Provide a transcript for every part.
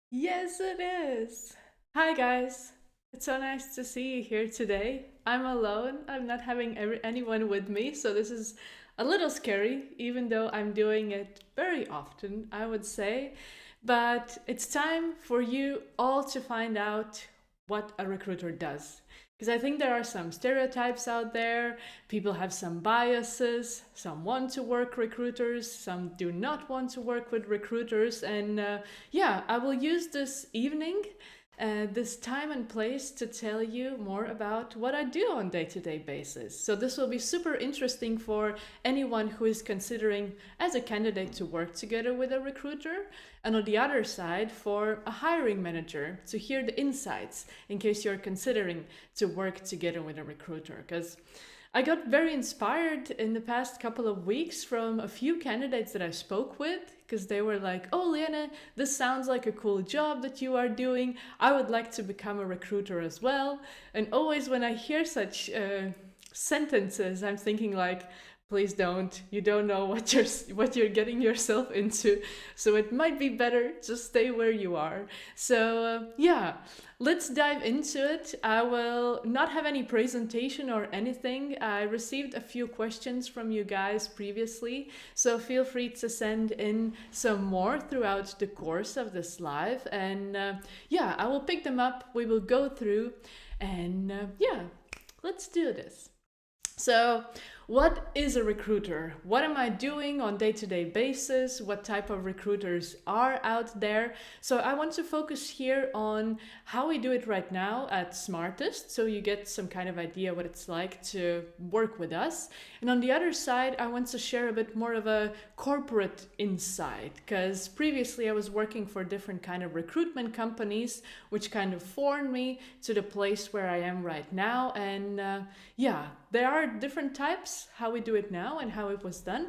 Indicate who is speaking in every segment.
Speaker 1: Yes, it is. Hi, guys. It's so nice to see you here today. I'm alone. I'm not having anyone with me, so this is a little scary, even though I'm doing it very often, I would say. But it's time for you all to find out what a recruiter does. Because I think there are some stereotypes out there. People have some biases. Some want to work recruiters, some do not want to work with recruiters. And yeah, I will use this evening, this time and place to tell you more about what I do on day-to-day basis. So this will be super interesting for anyone who is considering as a candidate to work together with a recruiter, and on the other side for a hiring manager to hear the insights in case you're considering to work together with a recruiter. Because I got very inspired in the past couple of weeks from a few candidates that I spoke with, because they were like, "Oh, Lena, this sounds like a cool job that you are doing. I would like to become a recruiter as well." And always when I hear such sentences, I'm thinking like, please don't. You don't know what you're getting yourself into. So it might be better just stay where you are. So yeah, let's dive into it. I will not have any presentation or anything. I received a few questions from you guys previously, so feel free to send in some more throughout the course of this live. And yeah, I will pick them up. We will go through, and yeah, let's do this. So, what is a recruiter? What am I doing on day-to-day basis? What type of recruiters are out there? So I want to focus here on how we do it right now at Smartist, so you get some kind of idea what it's like to work with us. And on the other side, I want to share a bit more of a corporate insight, because previously I was working for different kind of recruitment companies, which kind of formed me to the place where I am right now. And yeah, there are different types, how we do it now and how it was done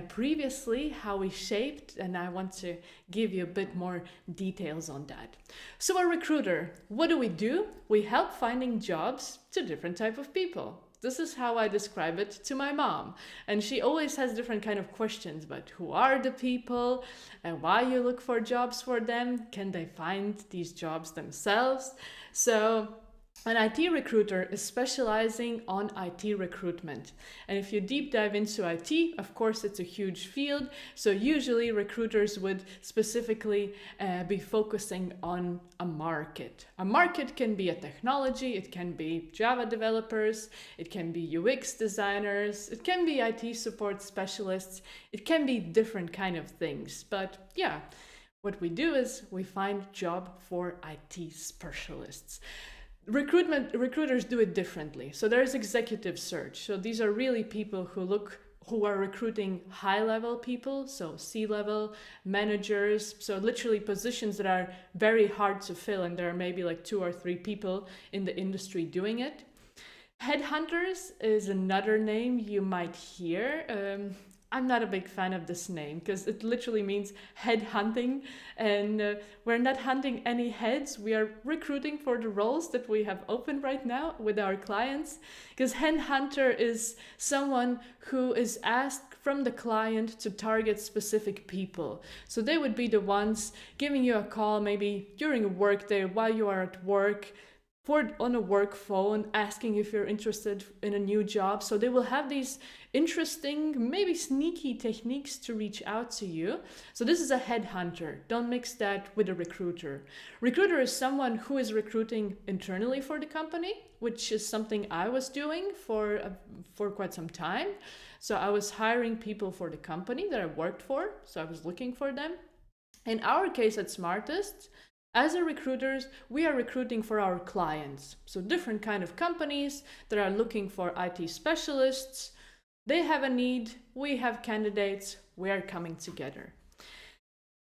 Speaker 1: previously, how we shaped, and I want to give you a bit more details on that. So a recruiter, what do? We help finding jobs to different type of people. This is how I describe it to my mom, and she always has different kind of questions, but who are the people and why you look for jobs for them? Can they find these jobs themselves? So an IT recruiter is specializing on IT recruitment. And if you deep dive into IT, of course, it's a huge field. So usually recruiters would specifically be focusing on a market. A market can be a technology, it can be Java developers, it can be UX designers, it can be IT support specialists, it can be different kind of things. But yeah, what we do is we find job for IT specialists. Recruiters do it differently. So there's executive search. So these are really people who are recruiting high level people, so C-level managers, so literally positions that are very hard to fill, and there are maybe like 2 or 3 people in the industry doing it. Headhunters is another name you might hear. I'm not a big fan of this name because it literally means head hunting, and we're not hunting any heads. We are recruiting for the roles that we have open right now with our clients. Because head hunter is someone who is asked from the client to target specific people. So they would be the ones giving you a call maybe during a work day while you are at work, on a work phone, asking if you're interested in a new job. So they will have these interesting, maybe sneaky techniques to reach out to you. So this is a headhunter. Don't mix that with a recruiter. Recruiter is someone who is recruiting internally for the company, which is something I was doing for quite some time. So I was hiring people for the company that I worked for. So I was looking for them. In our case at Smartist, as a recruiters, we are recruiting for our clients. So different kind of companies that are looking for IT specialists. They have a need, we have candidates, we are coming together.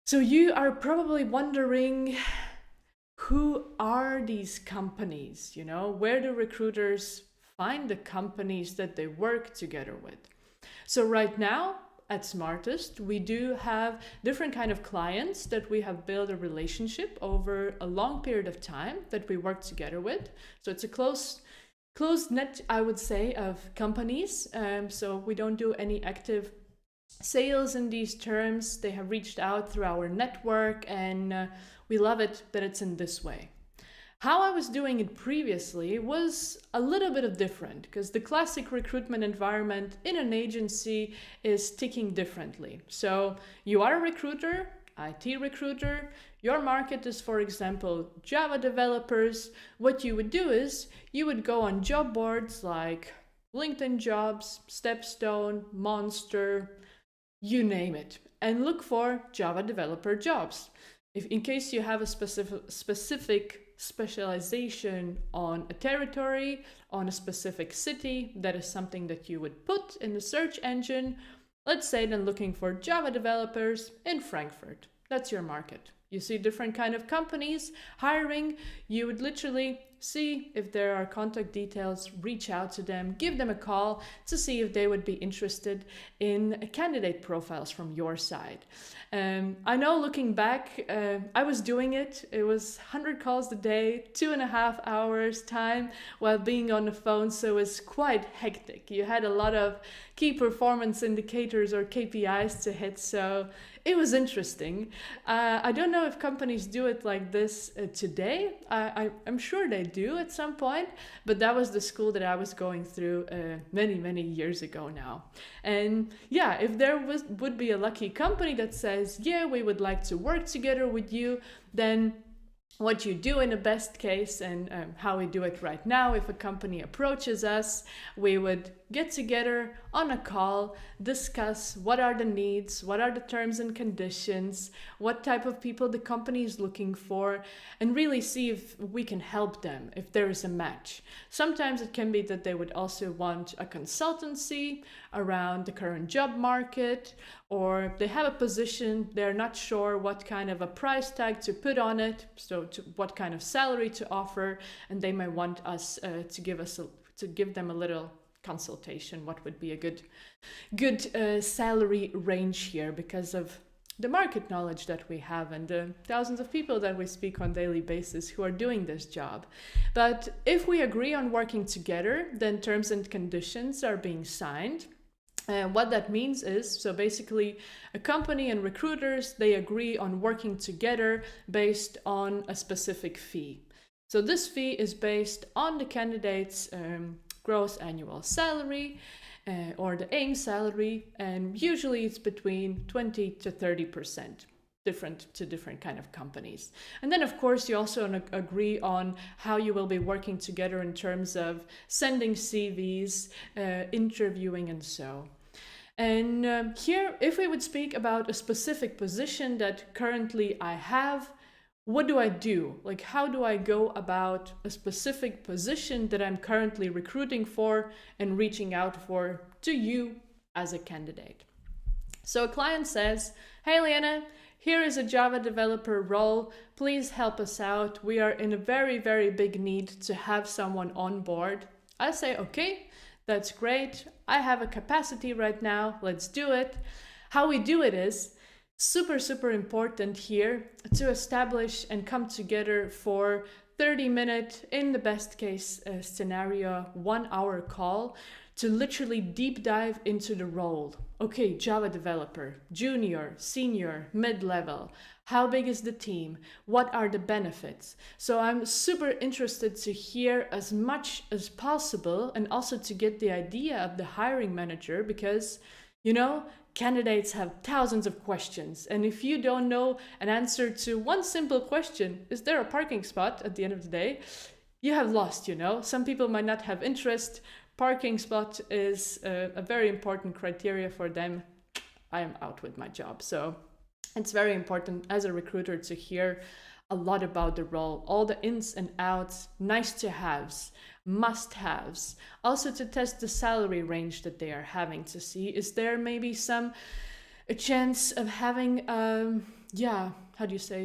Speaker 1: So you are probably wondering, who are these companies? You know, where do recruiters find the companies that they work together with? So right now, at Smartist, we do have different kind of clients that we have built a relationship over a long period of time that we work together with. So it's a close net, I would say, of companies. So we don't do any active sales in these terms. They have reached out through our network, and We love it that it's in this way. How I was doing it previously was a little bit of different because the classic recruitment environment in an agency is ticking differently. So you are a recruiter, IT recruiter, your market is, for example, Java developers. What you would do is you would go on job boards like LinkedIn Jobs, StepStone, Monster, you name it, and look for Java developer jobs. If in case you have a specific specialization on a territory, on a specific city, that is something that you would put in the search engine. Let's say then looking for Java developers in Frankfurt. That's your market. You see different kind of companies hiring. You would literally see if there are contact details, reach out to them, give them a call to see if they would be interested in candidate profiles from your side. I know looking back, I was doing it. It was 100 calls a day, 2.5 hours time while being on the phone. So it was quite hectic. You had a lot of key performance indicators or KPIs to hit. So it was interesting. I don't know if companies do it like this today. I'm sure they do at some point, but that was the school that I was going through many years ago now. And yeah, if there would be a lucky company that says, yeah, we would like to work together with you, then what you do in the best case and how we do it right now, if a company approaches us, we would get together on a call, discuss what are the needs, what are the terms and conditions, what type of people the company is looking for, and really see if we can help them, if there is a match. Sometimes it can be that they would also want a consultancy around the current job market, or they have a position, they're not sure what kind of a price tag to put on it, so what kind of salary to offer, and they might want us to give them a little consultation, what would be a good salary range here because of the market knowledge that we have and the thousands of people that we speak on daily basis who are doing this job. But if we agree on working together, then terms and conditions are being signed. And what that means is, so basically a company and recruiters, they agree on working together based on a specific fee. So this fee is based on the candidate's gross annual salary or the aim salary, and usually it's between 20 to 30%, different kind of companies. And then of course you also agree on how you will be working together in terms of sending CVs, interviewing and so. And here, if we would speak about a specific position that currently I have, what do I do? Like, how do I go about a specific position that I'm currently recruiting for and reaching out for to you as a candidate? So a client says, hey, Liana, here is a Java developer role. Please help us out. We are in a very big need to have someone on board. I say, okay, that's great. I have a capacity right now. Let's do it. How we do it is super important here to establish and come together for 30-minute, in the best case scenario, 1-hour call to literally deep dive into the role. Okay, Java developer, junior, senior, mid-level. How big is the team? What are the benefits? So I'm super interested to hear as much as possible and also to get the idea of the hiring manager because, you know, candidates have thousands of questions. And if you don't know an answer to one simple question, is there a parking spot at the end of the day? You have lost, you know. Some people might not have interest. Parking spot is a very important criteria for them. I am out with my job. So it's very important as a recruiter to hear a lot about the role, all the ins and outs, nice to haves, must haves, also to test the salary range that they are having to see, is there maybe a chance of having,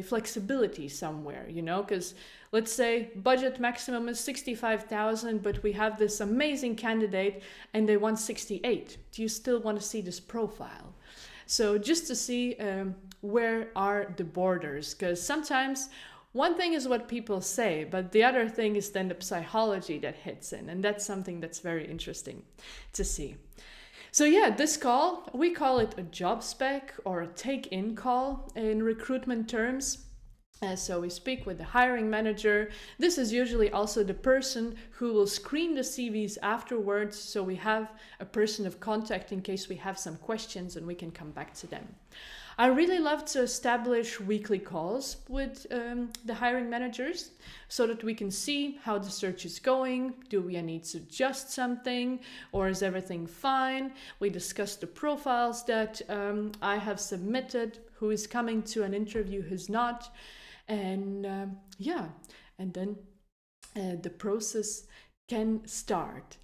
Speaker 1: flexibility somewhere, you know, because let's say budget maximum is 65,000, but we have this amazing candidate and they want 68. Do you still want to see this profile? So just to see where are the borders, because sometimes one thing is what people say, but the other thing is then the psychology that hits in, and that's something that's very interesting to see. So yeah, this call, we call it a job spec or a take-in call in recruitment terms. So we speak with the hiring manager. This is usually also the person who will screen the CVs afterwards. So we have a person of contact in case we have some questions and we can come back to them. I really love to establish weekly calls with the hiring managers so that we can see how the search is going. Do we need to adjust something, or is everything fine? We discuss the profiles that I have submitted, who is coming to an interview, who's not. And and then the process can start.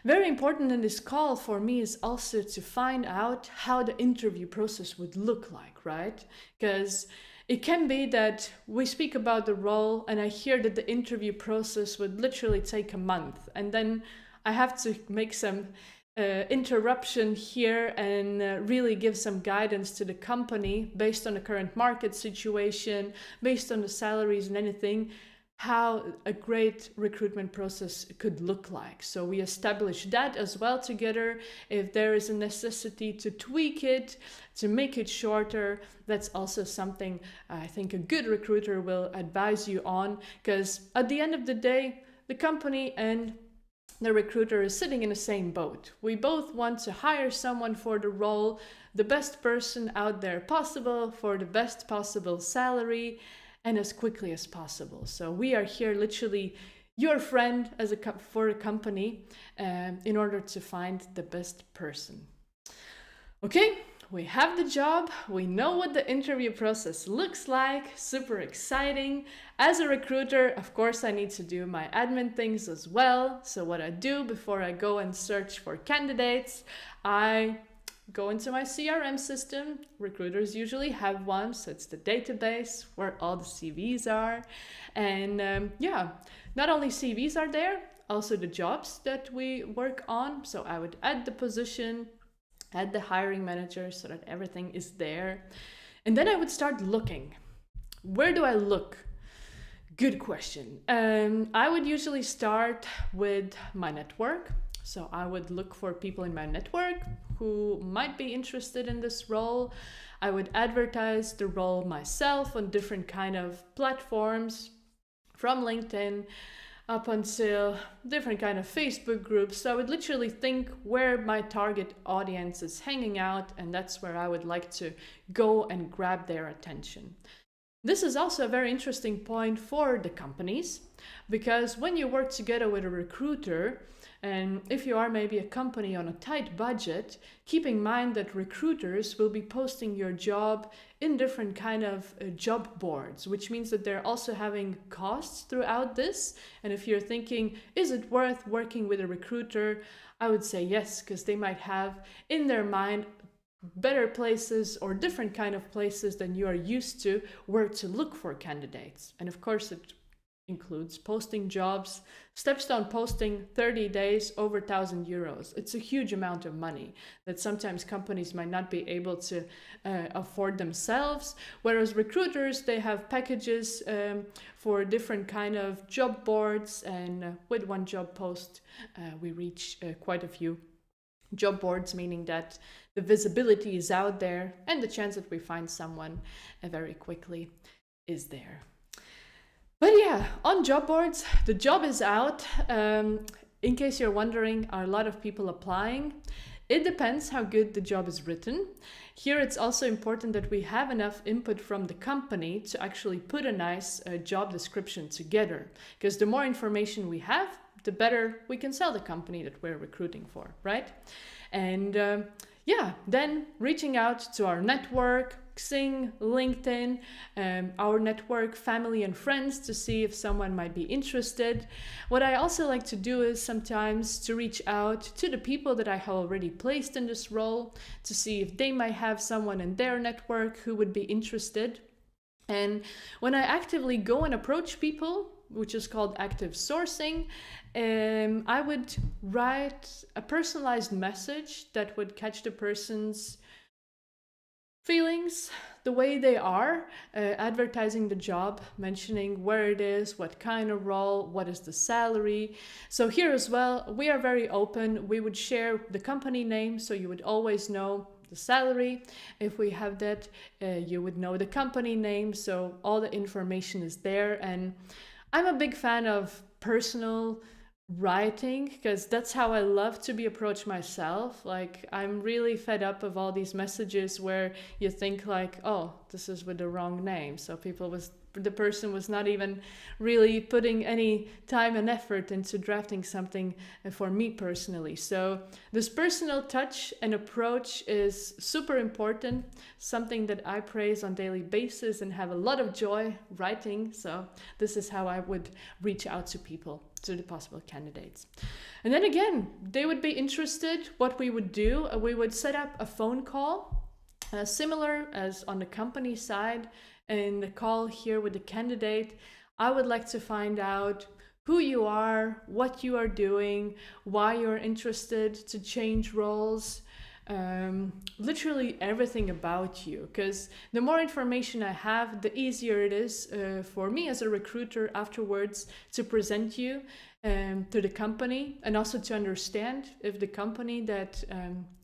Speaker 1: Very important in this call for me is also to find out how the interview process would look like, right? Because it can be that we speak about the role and I hear that the interview process would literally take a month, and then I have to make some interruption here and really give some guidance to the company based on the current market situation, based on the salaries and anything, how a great recruitment process could look like. So we establish that as well together. If there is a necessity to tweak it, to make it shorter, that's also something I think a good recruiter will advise you on, because at the end of the day, the company and the recruiter is sitting in the same boat. We both want to hire someone for the role, the best person out there possible, for the best possible salary, and as quickly as possible. So we are here literally your friend for a company in order to find the best person. Okay, we have the job, we know what the interview process looks like, super exciting. As a recruiter, of course, I need to do my admin things as well. So what I do before I go and search for candidates, I go into my CRM system. Recruiters usually have one, so it's the database where all the CVs are. And not only CVs are there, also the jobs that we work on. So I would add the position, add the hiring manager so that everything is there. And then I would start looking. Where do I look? Good question. I would usually start with my network. So I would look for people in my network who might be interested in this role. I would advertise the role myself on different kind of platforms, from LinkedIn up until different kind of Facebook groups. So I would literally think where my target audience is hanging out, and that's where I would like to go and grab their attention. This is also a very interesting point for the companies, because when you work together with a recruiter, and if you are maybe a company on a tight budget, keep in mind that recruiters will be posting your job in different kind of job boards, which means that they're also having costs throughout this. And if you're thinking, is it worth working with a recruiter? I would say yes, because they might have in their mind better places or different kind of places than you are used to where to look for candidates. And of course, it includes posting jobs, Stepstone posting 30 days over 1,000 euros. It's a huge amount of money that sometimes companies might not be able to afford themselves, whereas recruiters, they have packages for different kind of job boards, and with one job post we reach quite a few job boards, meaning that the visibility is out there and the chance that we find someone very quickly is there. But yeah, on job boards, the job is out. In case you're wondering, are a lot of people applying? It depends how good the job is written. Here it's also important that we have enough input from the company to actually put a nice job description together. Because the more information we have, the better we can sell the company that we're recruiting for, right? And then reaching out to our network, Xing, LinkedIn, our network, family and friends, to see if someone might be interested. What I also like to do is sometimes to reach out to the people that I have already placed in this role to see if they might have someone in their network who would be interested. And when I actively go and approach people, which is called active sourcing, I would write a personalized message that would catch the person's feelings, the way they are, advertising the job, mentioning where it is, what kind of role, what is the salary. So here as well, we are very open. We would share the company name, so you would always know the salary. If we have that, you would know the company name. So all the information is there. And I'm a big fan of personal writing because that's how I love to be approached myself. Like, I'm really fed up of all these messages where you think like, oh, this is with the wrong name. So the person was not even really putting any time and effort into drafting something for me personally. So this personal touch and approach is super important, something that I praise on a daily basis and have a lot of joy writing. So this is how I would reach out to people, to the possible candidates. And then again, they would be interested. What we would do, we would set up a phone call, similar as on the company side. In the call here with the candidate, I would like to find out who you are, what you are doing, why you're interested to change roles, literally everything about you. Because the more information I have, the easier it is for me as a recruiter afterwards to present you to the company, and also to understand if the company that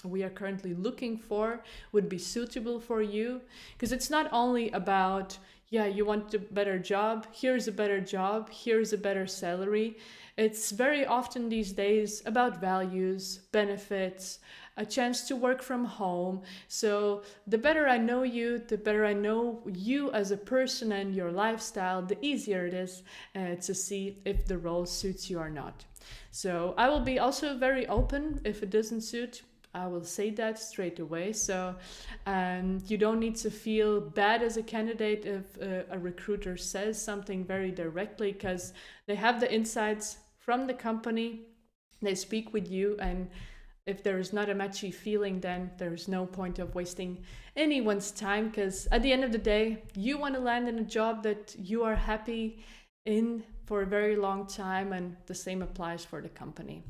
Speaker 1: we are currently looking for would be suitable for you. Because it's not only about, yeah, you want a better job, here's a better job, here's a better salary. It's very often these days about values, benefits, a chance to work from home. So the better I know you, the better I know you as a person and your lifestyle, the easier it is to see if the role suits you or not. So I will be also very open. If it doesn't suit, I will say that straight away. So you don't need to feel bad as a candidate if a recruiter says something very directly, because they have the insights from the company, they speak with you, and if there is not a matchy feeling, then there's no point of wasting anyone's time, because at the end of the day, you want to land in a job that you are happy in for a very long time, and the same applies for the company.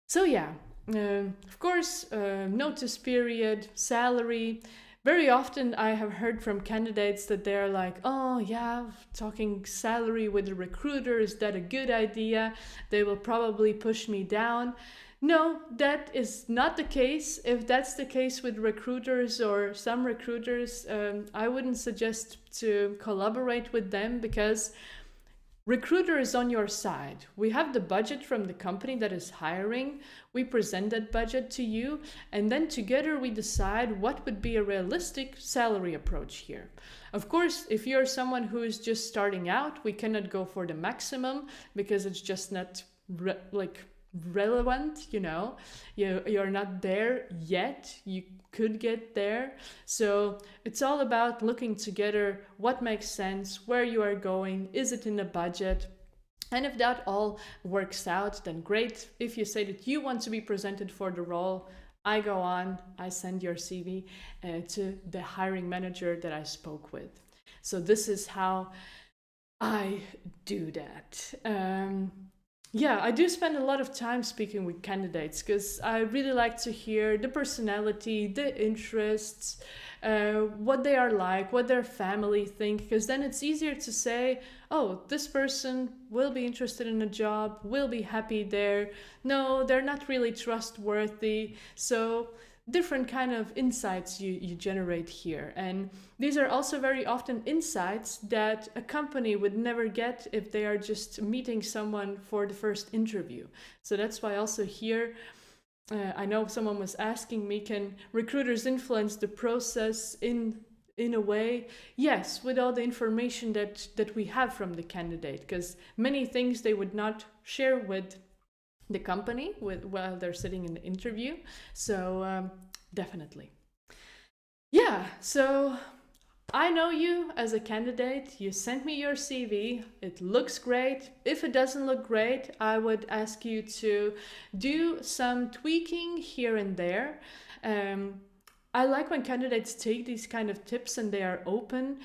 Speaker 1: So yeah, of course, notice period, salary. Very often I have heard from candidates that they're like, oh yeah, talking salary with a recruiter, is that a good idea? They will probably push me down. No, that is not the case. If that's the case with recruiters or some recruiters, I wouldn't suggest to collaborate with them, because recruiter is on your side. We have the budget from the company that is hiring. We present that budget to you, and then together we decide what would be a realistic salary approach here. Of course, if you're someone who is just starting out, we cannot go for the maximum because it's just not relevant, you're not there yet. You could get there. So it's all about looking together what makes sense, where you are going, is it in the budget? And if that all works out, then great. If you say that you want to be presented for the role, I go on, I send your CV to the hiring manager that I spoke with. So this is how I do that. Yeah, I do spend a lot of time speaking with candidates because I really like to hear the personality, the interests, what they are like, what their family think, because then it's easier to say, oh, this person will be interested in a job, will be happy there. No, they're not really trustworthy. So different kind of insights you generate here. And these are also very often insights that a company would never get if they are just meeting someone for the first interview. So that's why also here, I know someone was asking me, can recruiters influence the process in a way? Yes, with all the information that we have from the candidate, because many things they would not share with the company while they're sitting in the interview. So definitely. Yeah, so I know you as a candidate. You sent me your CV. It looks great. If it doesn't look great, I would ask you to do some tweaking here and there. I like when candidates take these kind of tips and they are open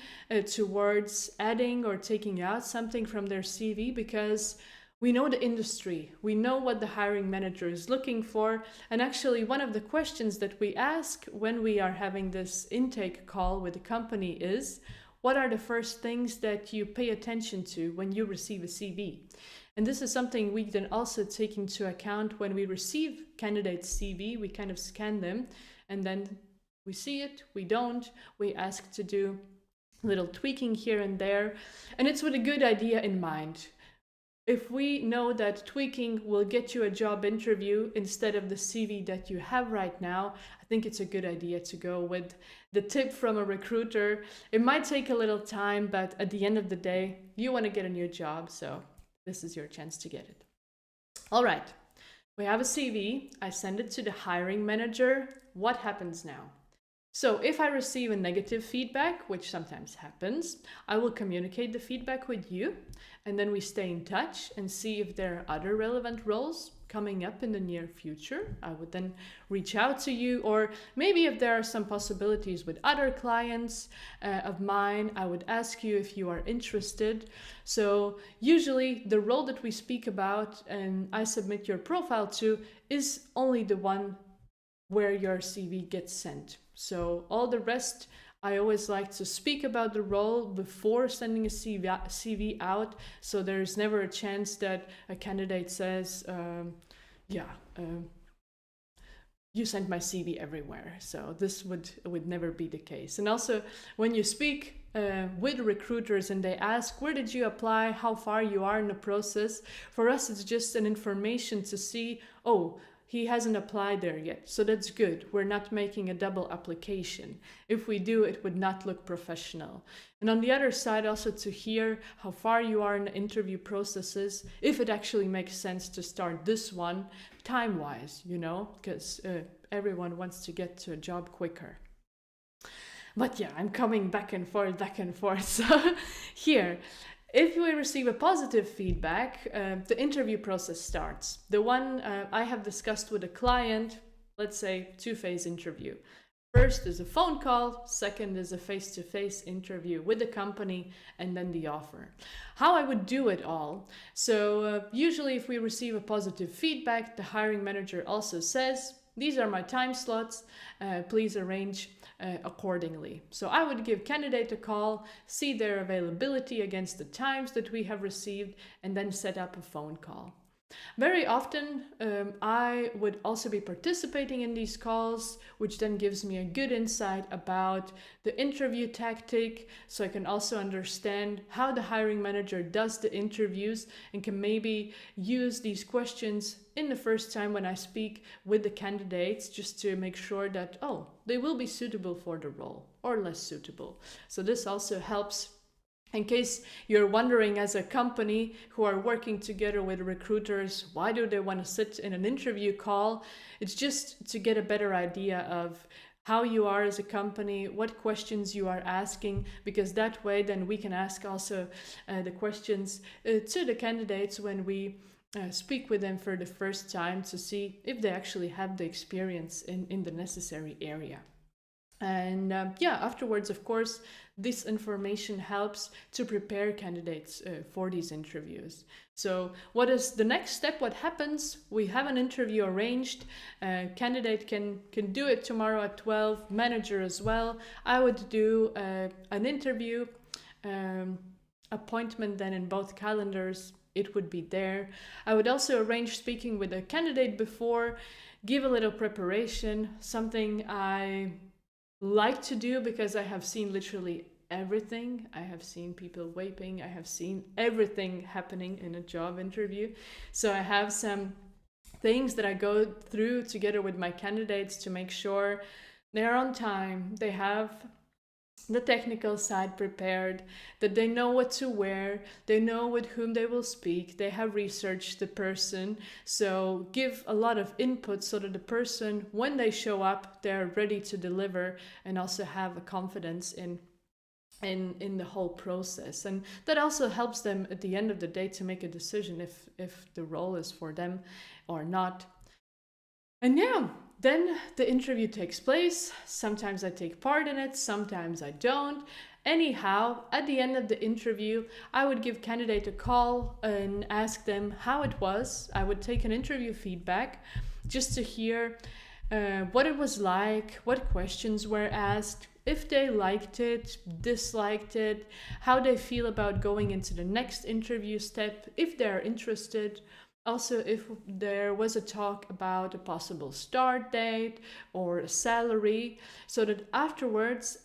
Speaker 1: towards adding or taking out something from their CV, because we know the industry, we know what the hiring manager is looking for. And actually, one of the questions that we ask when we are having this intake call with the company is, what are the first things that you pay attention to when you receive a CV? And this is something we then also take into account when we receive candidates' CV. We kind of scan them, and then We see it, we don't, we ask to do little tweaking here and there, and it's with a good idea in mind. If we know that tweaking will get you a job interview instead of the CV that you have right now, I think it's a good idea to go with the tip from a recruiter. It might take a little time, but at the end of the day, you want to get a new job, so this is your chance to get it. All right, we have a CV. I send it to the hiring manager. What happens now? So if I receive a negative feedback, which sometimes happens, I will communicate the feedback with you, and then we stay in touch and see if there are other relevant roles coming up in the near future. I would then reach out to you, or maybe if there are some possibilities with other clients of mine, I would ask you if you are interested. So usually the role that we speak about and I submit your profile to is only the one where your CV gets sent. So all the rest, I always like to speak about the role before sending a CV out, so there's never a chance that a candidate says, you sent my CV everywhere. So this would never be the case. And also, when you speak with recruiters and they ask, where did you apply, how far you are in the process, for us it's just an information to see, oh, he hasn't applied there yet, so that's good. We're not making a double application. If we do, it would not look professional. And on the other side, also to hear how far you are in the interview processes, if it actually makes sense to start this one time-wise, because everyone wants to get to a job quicker. But yeah, I'm coming back and forth. So here, if we receive a positive feedback, the interview process starts. The one I have discussed with a client, let's say two-phase interview. First is a phone call, second is a face-to-face interview with the company, and then the offer. How I would do it all. So usually if we receive a positive feedback, the hiring manager also says, these are my time slots, please arrange accordingly. So I would give candidate a call, see their availability against the times that we have received, and then set up a phone call. Very often, I would also be participating in these calls, which then gives me a good insight about the interview tactic, so I can also understand how the hiring manager does the interviews and can maybe use these questions in the first time when I speak with the candidates, just to make sure that, oh, they will be suitable for the role or less suitable. So this also helps. In case you're wondering, as a company who are working together with recruiters, why do they want to sit in an interview call? It's just to get a better idea of how you are as a company, what questions you are asking, because that way then we can ask also the questions to the candidates when we speak with them for the first time, to see if they actually have the experience in the necessary area. And afterwards, of course, this information helps to prepare candidates for these interviews. So what is the next step? What happens? We have an interview arranged. Candidate can do it tomorrow at 12, manager as well. I would do an interview appointment then in both calendars. It would be there. I would also arrange speaking with a candidate before, give a little preparation, something I like to do because I have seen literally everything. I have seen people vaping. I have seen everything happening in a job interview. So I have some things that I go through together with my candidates to make sure they're on time, they have the technical side prepared, that they know what to wear, they know with whom they will speak, they have researched the person. So give a lot of input so that the person, when they show up, they're ready to deliver and also have a confidence in the whole process. And that also helps them at the end of the day to make a decision if the role is for them or not. And then the interview takes place. Sometimes I take part in it, sometimes I don't. Anyhow, at the end of the interview, I would give candidate a call and ask them how it was. I would take an interview feedback just to hear what it was like, what questions were asked, if they liked it, disliked it, how they feel about going into the next interview step, if they're interested, Also, if there was a talk about a possible start date or a salary, so that afterwards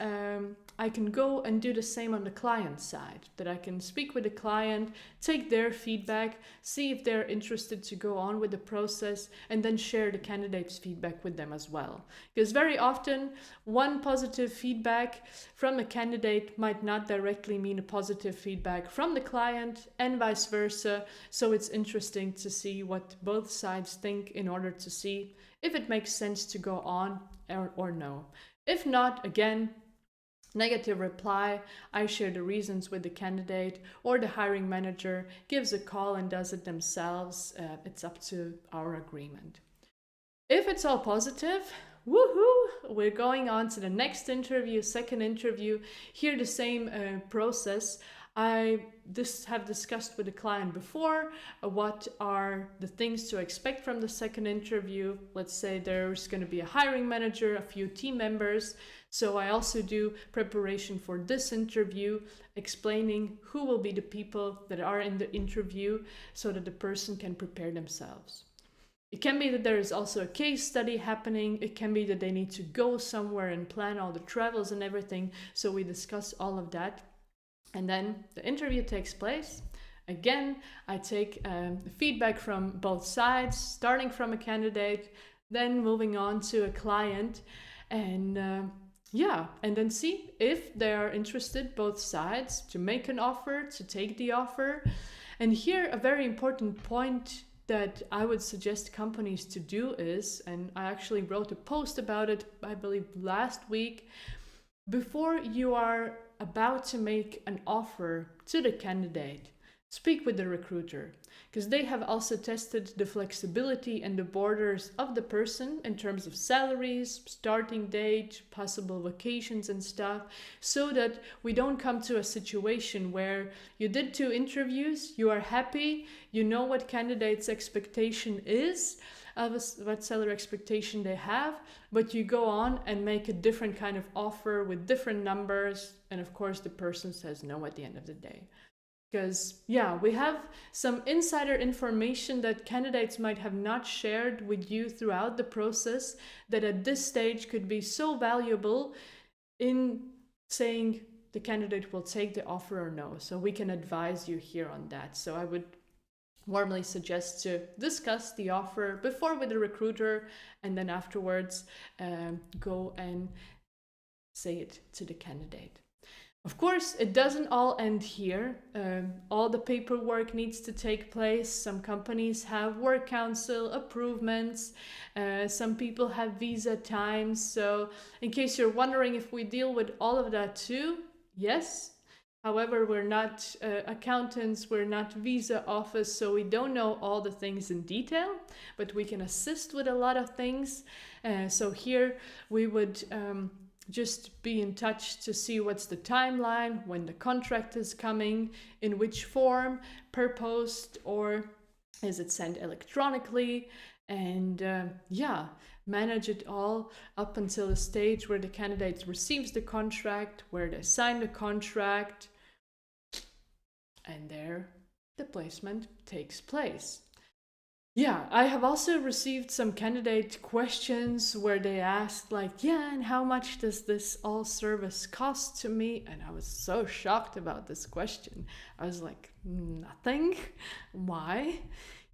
Speaker 1: I can go and do the same on the client side, that I can speak with the client, take their feedback, see if they're interested to go on with the process, and then share the candidate's feedback with them as well. Because very often, one positive feedback from a candidate might not directly mean a positive feedback from the client, and vice versa. So it's interesting to see what both sides think in order to see if it makes sense to go on or no. If not, again, negative reply, I share the reasons with the candidate, or the hiring manager gives a call and does it themselves. It's up to our agreement. If it's all positive, woohoo, we're going on to the next interview, second interview. Here, the same process. I have discussed with the client before what are the things to expect from the second interview. Let's say there's going to be a hiring manager, a few team members. So I also do preparation for this interview, explaining who will be the people that are in the interview so that the person can prepare themselves. It can be that there is also a case study happening. It can be that they need to go somewhere and plan all the travels and everything. So we discuss all of that. And then the interview takes place. Again, I take feedback from both sides, starting from a candidate, then moving on to a client, and and then see if they are interested, both sides, to make an offer, to take the offer. And here, a very important point that I would suggest companies to do is, and I actually wrote a post about it, I believe last week, before you are about to make an offer to the candidate, speak with the recruiter, because they have also tested the flexibility and the borders of the person in terms of salaries, starting date, possible vacations and stuff, so that we don't come to a situation where you did 2 interviews, you are happy, you know what candidate's expectation is, what salary expectation they have, but you go on and make a different kind of offer with different numbers, and of course the person says no at the end of the day. Because, we have some insider information that candidates might have not shared with you throughout the process that at this stage could be so valuable in saying the candidate will take the offer or no. So we can advise you here on that. So I would warmly suggest to discuss the offer before with the recruiter, and then afterwards go and say it to the candidate. Of course, it doesn't all end here. All the paperwork needs to take place. Some companies have work council approvals. Some people have visa times. So in case you're wondering if we deal with all of that too, yes. However, we're not accountants, we're not visa office, so we don't know all the things in detail, but we can assist with a lot of things. So here we would just be in touch to see what's the timeline, when the contract is coming, in which form, per post, or is it sent electronically, and manage it all up until the stage where the candidate receives the contract, where they sign the contract, and there the placement takes place. I have also received some candidate questions where they asked and how much does this all service cost to me? And I was so shocked about this question. I was like, nothing. Why?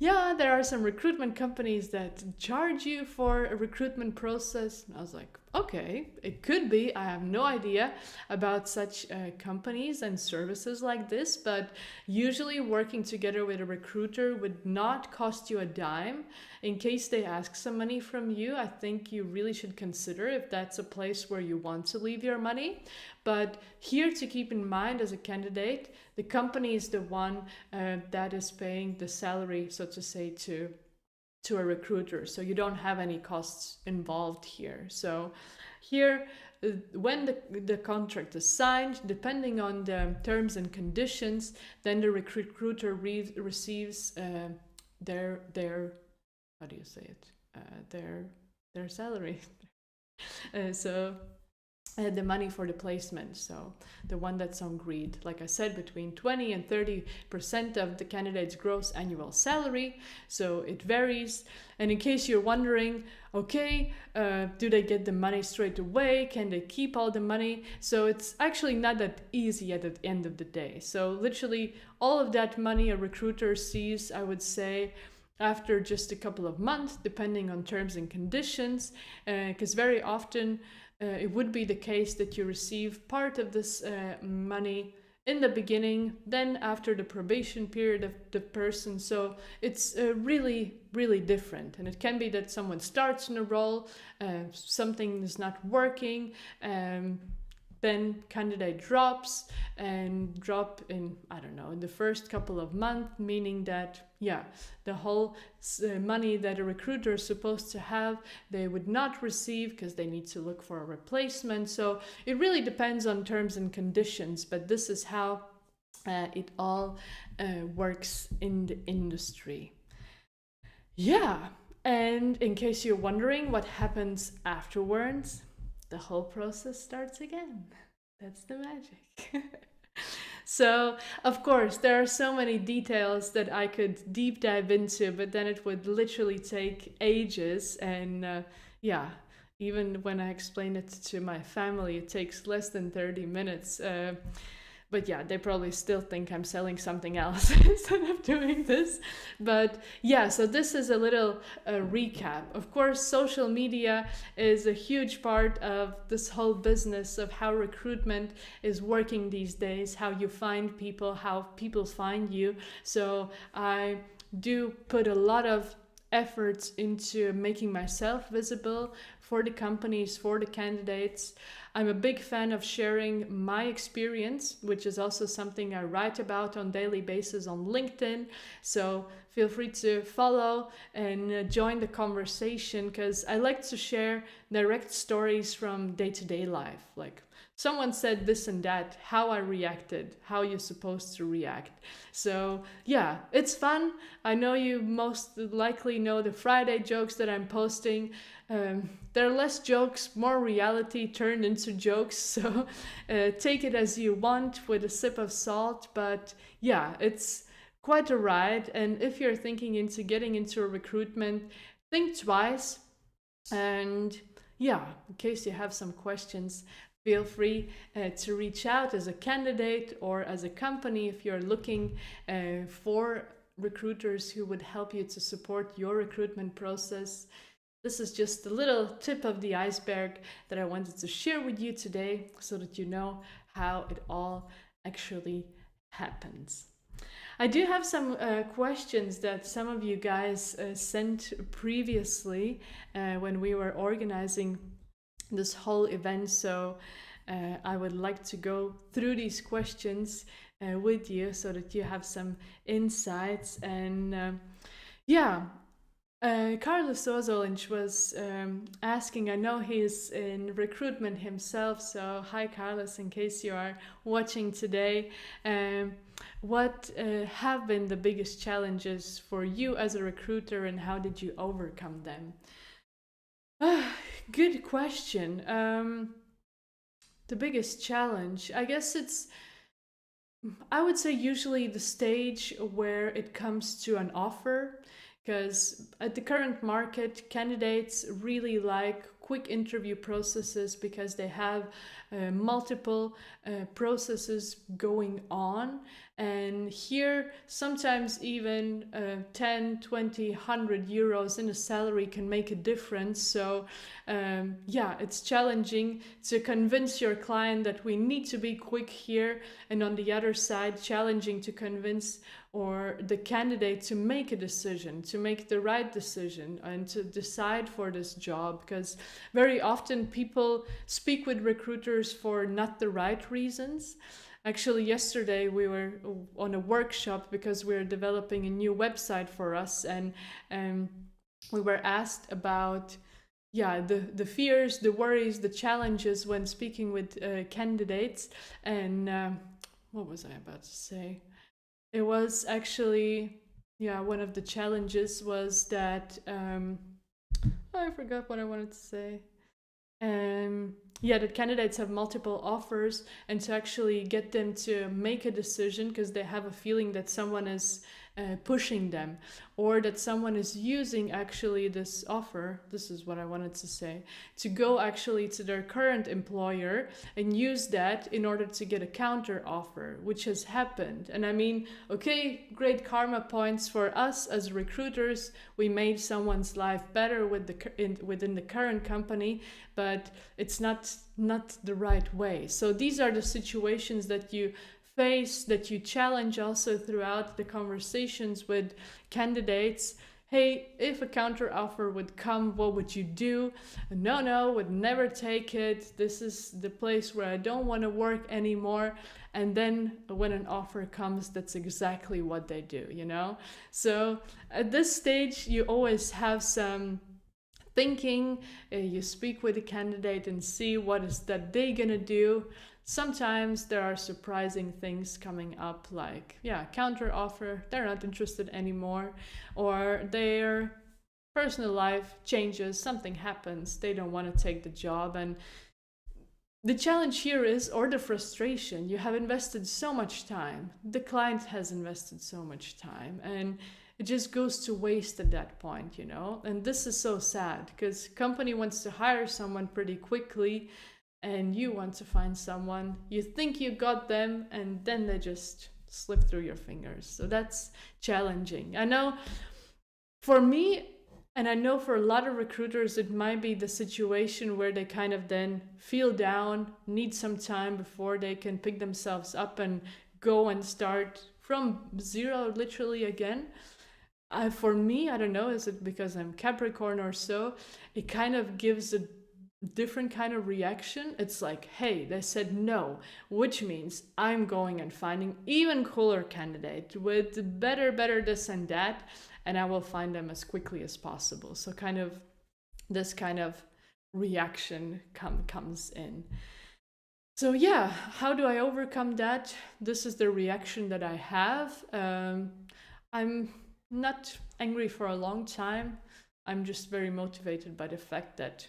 Speaker 1: There are some recruitment companies that charge you for a recruitment process. And I was like, okay, it could be. I have no idea about such companies and services like this, but usually working together with a recruiter would not cost you a dime. In case they ask some money from you, I think you really should consider if that's a place where you want to leave your money. But here to keep in mind as a candidate, the company is the one that is paying the salary, so to say, to a recruiter. So you don't have any costs involved here. So here, when the contract is signed, depending on the terms and conditions, then the recruiter receives their how do you say it? Their salary. So the money for the placement. So the one that's on greed, like I said, between 20 and 30% of the candidate's gross annual salary. So it varies. And in case you're wondering, okay, do they get the money straight away? Can they keep all the money? So it's actually not that easy at the end of the day. So literally all of that money a recruiter sees, I would say, after just a couple of months, depending on terms and conditions, because very often it would be the case that you receive part of this money in the beginning, then after the probation period of the person. So it's really, really different. And it can be that someone starts in a role, something is not working, then candidate drops and drop in, I don't know, in the first couple of months, meaning that, yeah, the whole money that a recruiter is supposed to have, they would not receive because they need to look for a replacement. So it really depends on terms and conditions, but this is how it all works in the industry. Yeah, and in case you're wondering what happens afterwards, the whole process starts again. That's the magic. So, of course, there are so many details that I could deep dive into, but then it would literally take ages. And yeah, even when I explain it to my family, it takes less than 30 minutes. But yeah, they probably still think I'm selling something else instead of doing this. But yeah, so this is a little recap. Of course, social media is a huge part of this whole business of how recruitment is working these days, how you find people, how people find you. So I do put a lot of efforts into making myself visible for the companies, for the candidates. I'm a big fan of sharing my experience, which is also something I write about on a daily basis on LinkedIn. So feel free to follow and join the conversation, because I like to share direct stories from day-to-day life. Like someone said this and that, how I reacted, how you're supposed to react. So yeah, it's fun. I know you most likely know the Friday jokes that I'm posting. There are less jokes, more reality turned into jokes. So take it as you want with a sip of salt. But yeah, it's quite a ride. And if you're thinking into getting into a recruitment, think twice. And yeah, in case you have some questions, feel free to reach out as a candidate or as a company if you're looking for recruiters who would help you to support your recruitment process. This is just a little tip of the iceberg that I wanted to share with you today so that you know how it all actually happens. I do have some questions that some of you guys sent previously when we were organizing this whole event. So I would like to go through these questions with you so that you have some insights. And yeah, Carlos Ozolinch was asking, I know he's in recruitment himself, so hi Carlos, in case you are watching today. What have been the biggest challenges for you as a recruiter, and how did you overcome them? Good question. The biggest challenge, I guess I would say usually the stage where it comes to an offer, because at the current market, candidates really like quick interview processes because they have multiple processes going on. And here, sometimes even 10, 20, 100 euros in a salary can make a difference. So yeah, it's challenging to convince your client that we need to be quick here. And on the other side, challenging to convince or the candidate to make a decision, to make the right decision and to decide for this job. Because very often people speak with recruiters for not the right reasons. Actually, yesterday we were on a workshop because we're developing a new website for us, and we were asked about the fears, the worries, the challenges when speaking with candidates. And what was I about to say? It was actually, one of the challenges was that I forgot what I wanted to say. yeah, that candidates have multiple offers, and to actually get them to make a decision because they have a feeling that someone is pushing them, or that someone is using actually this offer, this is what I wanted to say, to go actually to their current employer and use that in order to get a counter offer, which has happened. And I mean, okay, great karma points for us as recruiters. We made someone's life better within the current company, but it's not the right way. So these are the situations that you face, that you challenge also throughout the conversations with candidates. Hey, if a counter offer would come, what would you do? No, would never take it. This is the place where I don't want to work anymore. And then when an offer comes, that's exactly what they do, you know? So at this stage, you always have some thinking. You speak with the candidate and see what is that they gonna do. Sometimes there are surprising things coming up, like, yeah, counter offer, they're not interested anymore, or their personal life changes, something happens, they don't want to take the job. And the challenge here is, or the frustration, you have invested so much time, the client has invested so much time, and it just goes to waste at that point, you know? And this is so sad because company wants to hire someone pretty quickly, and you want to find someone, you think you got them, and then they just slip through your fingers. So that's challenging. I know for me, and I know for a lot of recruiters, it might be the situation where they kind of then feel down, need some time before they can pick themselves up and go and start from zero, literally again. For me, I don't know, is it because I'm Capricorn or so, it kind of gives a different kind of reaction. It's like, hey, they said no, which means I'm going and finding even cooler candidate with better this and that, and I will find them as quickly as possible. So kind of this kind of reaction comes in. So yeah, how do I overcome that? This is the reaction that I have. I'm not angry for a long time. I'm just very motivated by the fact that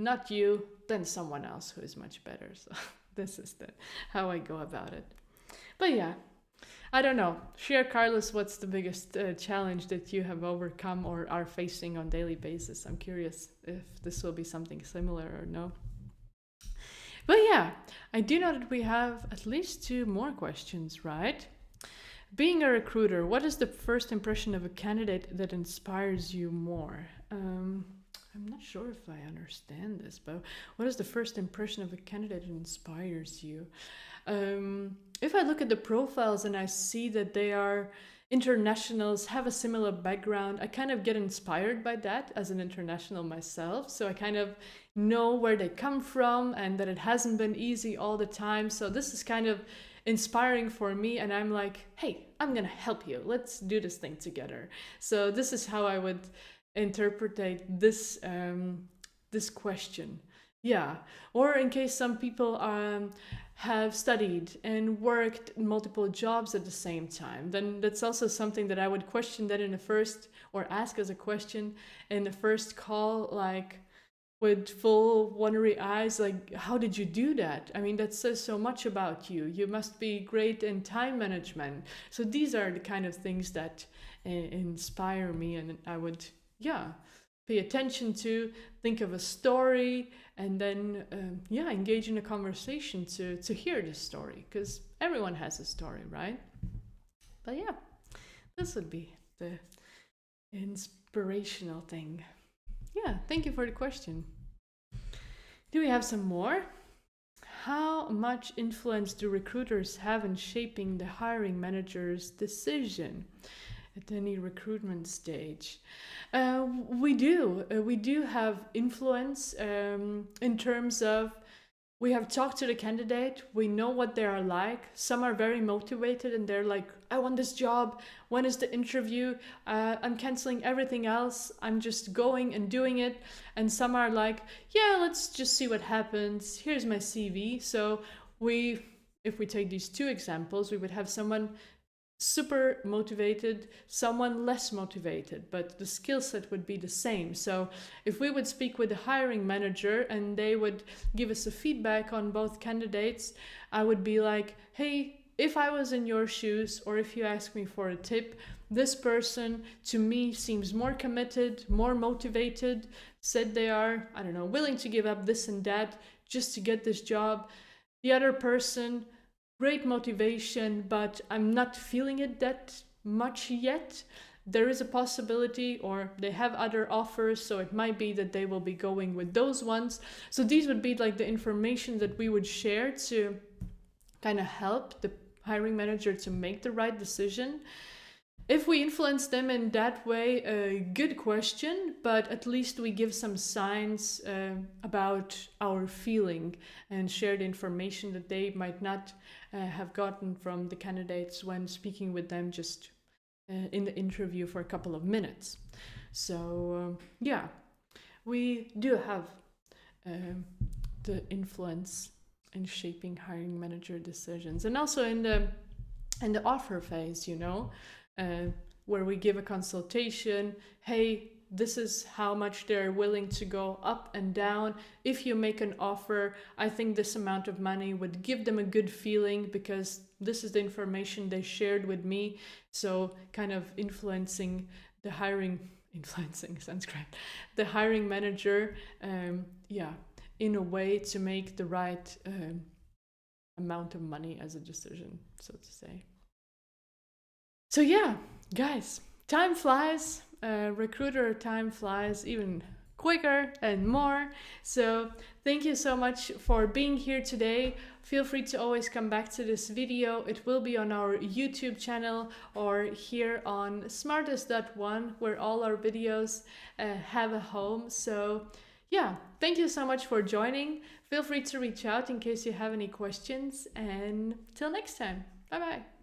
Speaker 1: not you, then someone else who is much better. So this is how I go about it. But yeah, I don't know. Share, Carlos, what's the biggest challenge that you have overcome or are facing on daily basis? I'm curious if this will be something similar or no. But yeah, I do know that we have at least 2 more questions, right? Being a recruiter, what is the first impression of a candidate that inspires you more? I'm not sure if I understand this, but what is the first impression of a candidate that inspires you? If I look at the profiles and I see that they are internationals, have a similar background, I kind of get inspired by that as an international myself. So I kind of know where they come from and that it hasn't been easy all the time. So this is kind of inspiring for me, and I'm like, hey, I'm gonna help you. Let's do this thing together. So this is how I would interpret this this question. Yeah. Or in case some people have studied and worked multiple jobs at the same time, then that's also something that I would question that in the first, or ask as a question in the first call, like with full wondery eyes, like, how did you do that? I mean, that says so much about you. You must be great in time management. So these are the kind of things that inspire me, and I would, yeah, pay attention to, think of a story, and then engage in a conversation to hear the story, because everyone has a story, right? But yeah, this would be the inspirational thing. Yeah, thank you for the question. Do we have some more? How much influence do recruiters have in shaping the hiring manager's decision at any recruitment stage? We do. We do have influence in terms of, we have talked to the candidate, we know what they are like. Some are very motivated and they're like, I want this job. When is the interview? I'm canceling everything else. I'm just going and doing it. And some are like, yeah, let's just see what happens. Here's my CV. So if we take these 2 examples, we would have someone super motivated, someone less motivated, but the skill set would be the same. So if we would speak with the hiring manager and they would give us a feedback on both candidates, I would be like, hey, if I was in your shoes, or if you ask me for a tip, this person to me seems more committed, more motivated, said they are, I don't know, willing to give up this and that just to get this job. The other person, great motivation, but I'm not feeling it that much yet. There is a possibility, or they have other offers, so it might be that they will be going with those ones. So these would be like the information that we would share to kind of help the hiring manager to make the right decision. If we influence them in that way, a good question, but at least we give some signs about our feeling and share the information that they might not have gotten from the candidates when speaking with them just in the interview for a couple of minutes. So yeah, we do have the influence in shaping hiring manager decisions, and also in the offer phase, you know. Where we give a consultation, hey, this is how much they're willing to go up and down. If you make an offer, I think this amount of money would give them a good feeling because this is the information they shared with me. So kind of influencing the sounds great, the hiring manager, in a way to make the right amount of money as a decision, so to say. So yeah, guys, time flies. Recruiter time flies even quicker and more. So thank you so much for being here today. Feel free to always come back to this video. It will be on our YouTube channel or here on SmartistOne, where all our videos have a home. So yeah, thank you so much for joining. Feel free to reach out in case you have any questions, and till next time. Bye bye.